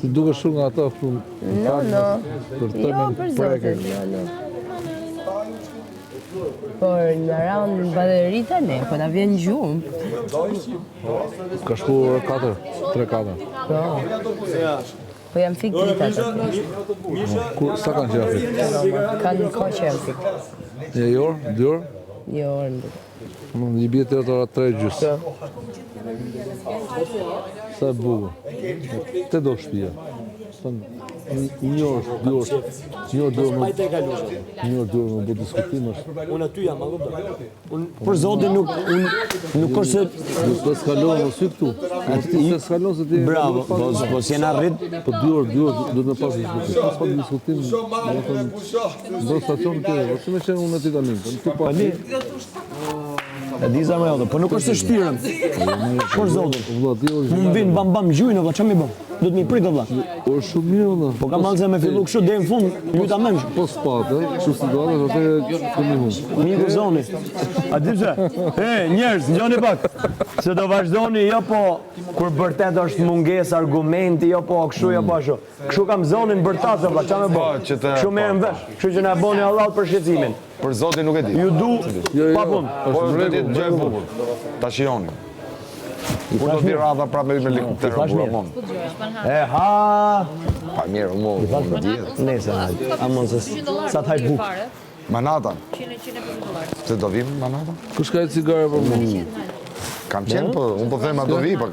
Ti duke shumë nga ata për No. për Jo, temën për preke. zotin, no. Por në raund balerita ne, po na vjen gjumë. Ka shku orë 4, 3-4. Po jam fik drita të. Sa kanë qenë afrit? Kanë kohë që jam fik. Një orë, 2 orë? Një orë në I bje të ora 3:30. Sa e bukur. Te do shtëpia. Një orë, 2 orë. Një orë, 2 orë. Një orë, 2 orë më bu diskutim është. Unë aty jam, për zotin nuk është se... Do s'kalon në sy këtu. Ti se s'kalon se ti... Bravo, po s'jena rrit... Po 2 orë, do të me pas diskutim. Pas pak diskutim, do stacion të tjere. Si me qenë unë e ti tanin. E di za me jote, po nuk është se shtirëm. Për zotin. Më vinë bam gjujnë, vla, që mi bëm? Do të mi pritë, vla. O shumë mirë, vla. Po ka malë se me fillu kështu dhe në fund, luta memsh. Po s'patë, kështu situatë, është atë këmi humë. Miku zoni. A di pse? Njerëz, njoni pak. Se do vazhdoni, jo po, kur bërtet është munges argumenti, jo po, kështu, jo po ashtu. Kështu kam zonin bërtatë, vla, qa me bo? Kështu merë në vesh, kështu që na boni Allah për shqecimin. Për zotin nuk e di. Ju du, pa pun. Po do të jetë gjë e bukur. Ta shijoni. Kur do vi radha prapë me helikopter Buramon. Ha! Pa mirë, më di. Nese, amon se sa të hajt buk. Manhattan. Se do vim Manhattan? Kush ka e cigare për mu? Kam qenë, po unë po them a do vi, po